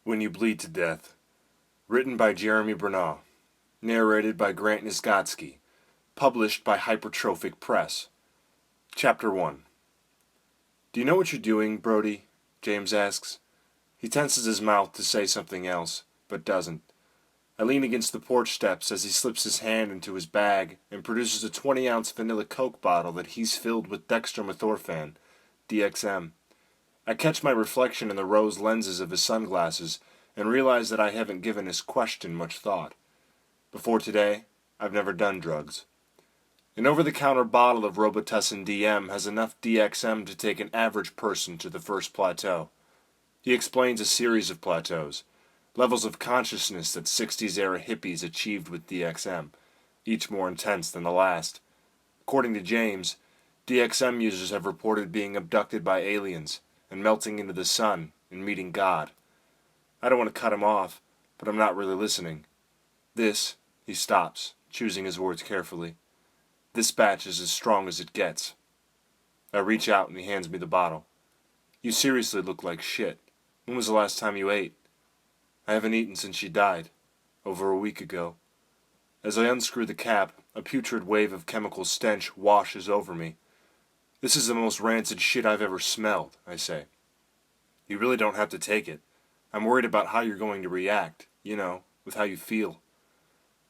When You Bleed to Death. Written by Jeremy Bronaugh. Narrated by Niezgodski. Published by Hypertrophic Press. Chapter 1. "Do you know what you're doing, Brody?" James asks. He tenses his mouth to say something else, but doesn't. I lean against the porch steps as he slips his hand into his bag and produces a 20-ounce vanilla Coke bottle that he's filled with dextromethorphan, DXM. I catch my reflection in the rose lenses of his sunglasses and realize that I haven't given his question much thought. Before today, I've never done drugs. An over-the-counter bottle of Robitussin DM has enough DXM to take an average person to the first plateau. He explains a series of plateaus, levels of consciousness that 60s-era hippies achieved with DXM, each more intense than the last. According to James, DXM users have reported being abducted by aliens and melting into the sun and meeting God. I don't want to cut him off, but I'm not really listening. He stops, choosing his words carefully. This batch is as strong as it gets. I reach out and he hands me the bottle. You seriously look like shit. When was the last time you ate? I haven't eaten since she died, over a week ago. As I unscrew the cap, a putrid wave of chemical stench washes over me. This is the most rancid shit I've ever smelled, I say. You really don't have to take it. I'm worried about how you're going to react, with how you feel.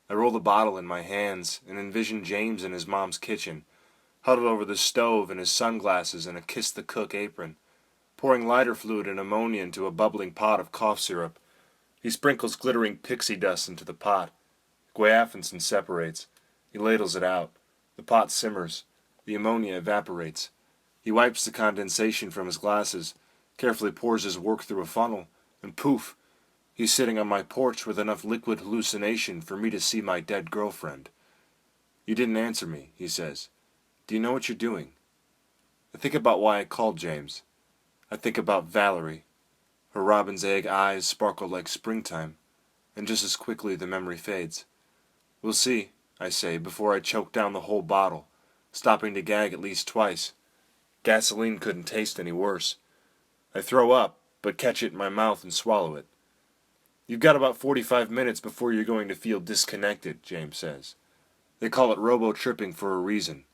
I roll the bottle in my hands and envision James in his mom's kitchen, huddled over the stove in his sunglasses and a kiss-the-cook apron, pouring lighter fluid and ammonia into a bubbling pot of cough syrup. He sprinkles glittering pixie dust into the pot. Guaiaphantine separates. He ladles it out. The pot simmers. The ammonia evaporates. He wipes the condensation from his glasses, carefully pours his work through a funnel, and poof, he's sitting on my porch with enough liquid hallucination for me to see my dead girlfriend. You didn't answer me, he says. Do you know what you're doing? I think about why I called James. I think about Valerie. Her robin's egg eyes sparkle like springtime, and just as quickly the memory fades. We'll see, I say, before I choke down the whole bottle, stopping to gag at least twice. Gasoline couldn't taste any worse. I throw up, but catch it in my mouth and swallow it. You've got about 45 minutes before you're going to feel disconnected, James says. They call it robo-tripping for a reason.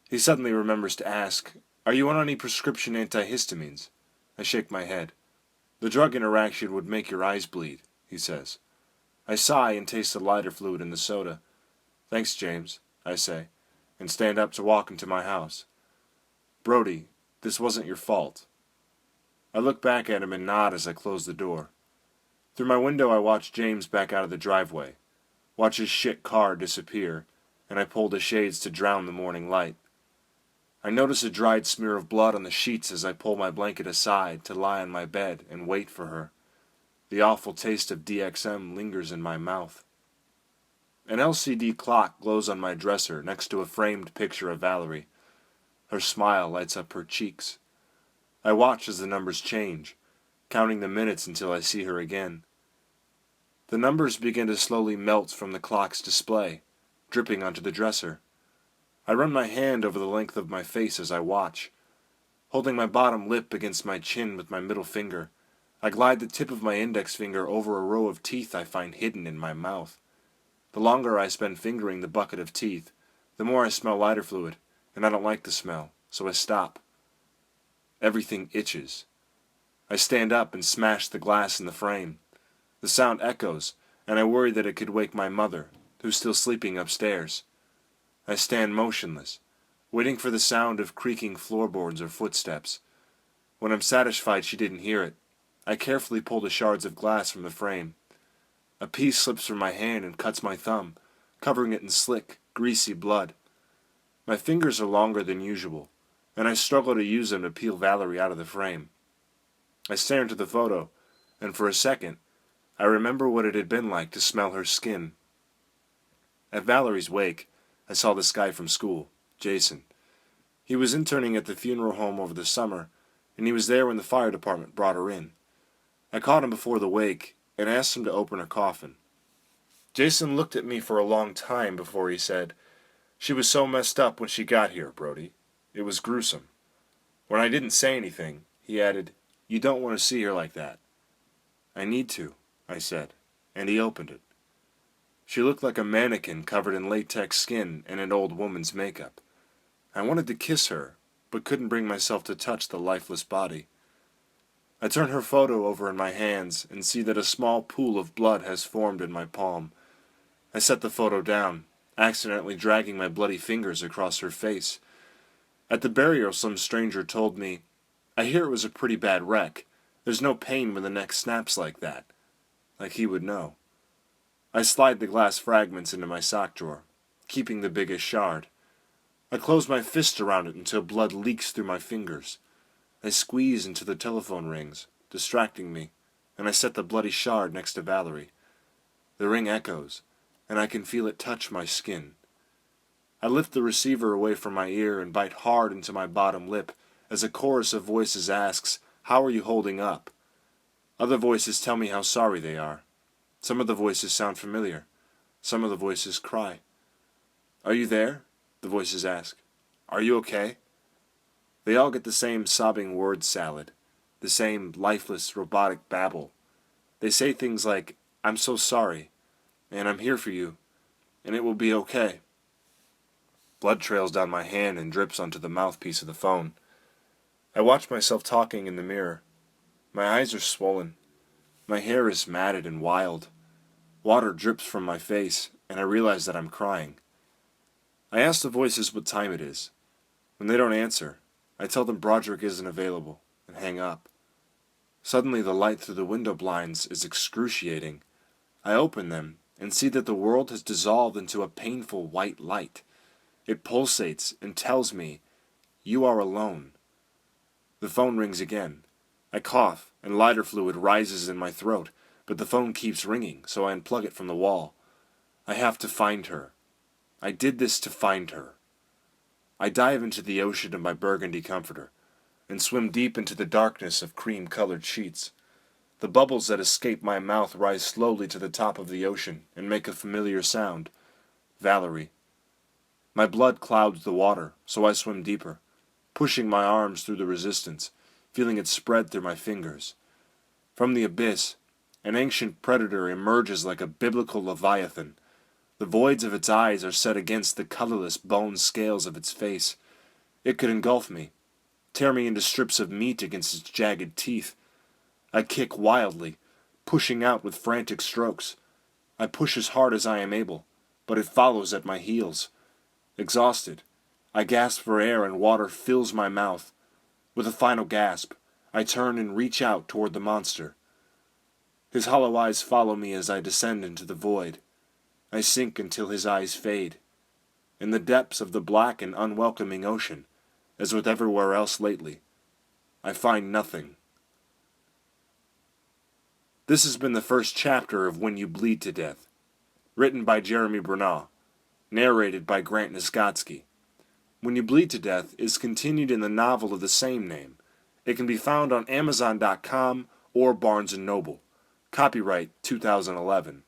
He suddenly remembers to ask, Are you on any prescription antihistamines? I shake my head. The drug interaction would make your eyes bleed, he says. I sigh and taste the lighter fluid in the soda. Thanks, James, I say, and stand up to walk into my house. Brody, this wasn't your fault. I look back at him and nod as I close the door. Through my window I watch James back out of the driveway, watch his shit car disappear, and I pull the shades to drown the morning light. I notice a dried smear of blood on the sheets as I pull my blanket aside to lie on my bed and wait for her. The awful taste of DXM lingers in my mouth. An LCD clock glows on my dresser next to a framed picture of Valerie. Her smile lights up her cheeks. I watch as the numbers change, counting the minutes until I see her again. The numbers begin to slowly melt from the clock's display, dripping onto the dresser. I run my hand over the length of my face as I watch. Holding my bottom lip against my chin with my middle finger, I glide the tip of my index finger over a row of teeth I find hidden in my mouth. The longer I spend fingering the bucket of teeth, the more I smell lighter fluid, and I don't like the smell, so I stop. Everything itches. I stand up and smash the glass in the frame. The sound echoes, and I worry that it could wake my mother, who's still sleeping upstairs. I stand motionless, waiting for the sound of creaking floorboards or footsteps. When I'm satisfied she didn't hear it, I carefully pull the shards of glass from the frame. A piece slips from my hand and cuts my thumb, covering it in slick, greasy blood. My fingers are longer than usual, and I struggle to use them to peel Valerie out of the frame. I stare into the photo, and for a second, I remember what it had been like to smell her skin. At Valerie's wake, I saw this guy from school, Jason. He was interning at the funeral home over the summer, and he was there when the fire department brought her in. I caught him before the wake and asked him to open her coffin. Jason looked at me for a long time before he said, She was so messed up when she got here, Brody. It was gruesome. When I didn't say anything, he added, You don't want to see her like that. "I need to," I said, and he opened it. She looked like a mannequin covered in latex skin and an old woman's makeup. I wanted to kiss her, but couldn't bring myself to touch the lifeless body. I turn her photo over in my hands and see that a small pool of blood has formed in my palm. I set the photo down, accidentally dragging my bloody fingers across her face. At the burial, some stranger told me, "I hear it was a pretty bad wreck. There's no pain when the neck snaps like that." Like he would know. I slide the glass fragments into my sock drawer, keeping the biggest shard. I close my fist around it until blood leaks through my fingers. I squeeze until the telephone rings, distracting me, and I set the bloody shard next to Valerie. The ring echoes, and I can feel it touch my skin. I lift the receiver away from my ear and bite hard into my bottom lip as a chorus of voices asks, "How are you holding up?" Other voices tell me how sorry they are. Some of the voices sound familiar. Some of the voices cry. "Are you there?" the voices ask. "Are you okay?" They all get the same sobbing word salad, the same lifeless, robotic babble. They say things like, "I'm so sorry," and "I'm here for you," and "it will be okay." Blood trails down my hand and drips onto the mouthpiece of the phone. I watch myself talking in the mirror. My eyes are swollen. My hair is matted and wild. Water drips from my face, and I realize that I'm crying. I ask the voices what time it is. When they don't answer, I tell them Broderick isn't available, and hang up. Suddenly the light through the window blinds is excruciating. I open them and see that the world has dissolved into a painful white light. It pulsates and tells me, "You are alone." The phone rings again. I cough, and lighter fluid rises in my throat, but the phone keeps ringing, so I unplug it from the wall. I have to find her. I did this to find her. I dive into the ocean of my burgundy comforter, and swim deep into the darkness of cream-colored sheets. The bubbles that escape my mouth rise slowly to the top of the ocean and make a familiar sound. Valerie. My blood clouds the water, so I swim deeper, pushing my arms through the resistance, feeling it spread through my fingers. From the abyss, an ancient predator emerges like a biblical leviathan. The voids of its eyes are set against the colorless bone scales of its face. It could engulf me, tear me into strips of meat against its jagged teeth. I kick wildly, pushing out with frantic strokes. I push as hard as I am able, but it follows at my heels. Exhausted, I gasp for air and water fills my mouth. With a final gasp, I turn and reach out toward the monster. His hollow eyes follow me as I descend into the void. I sink until his eyes fade. In the depths of the black and unwelcoming ocean, as with everywhere else lately, I find nothing. This has been the first chapter of When You Bleed to Death, written by Jeremy Bronaugh, narrated by Grant Niezgodski. When You Bleed to Death is continued in the novel of the same name. It can be found on Amazon.com or Barnes & Noble. Copyright 2011.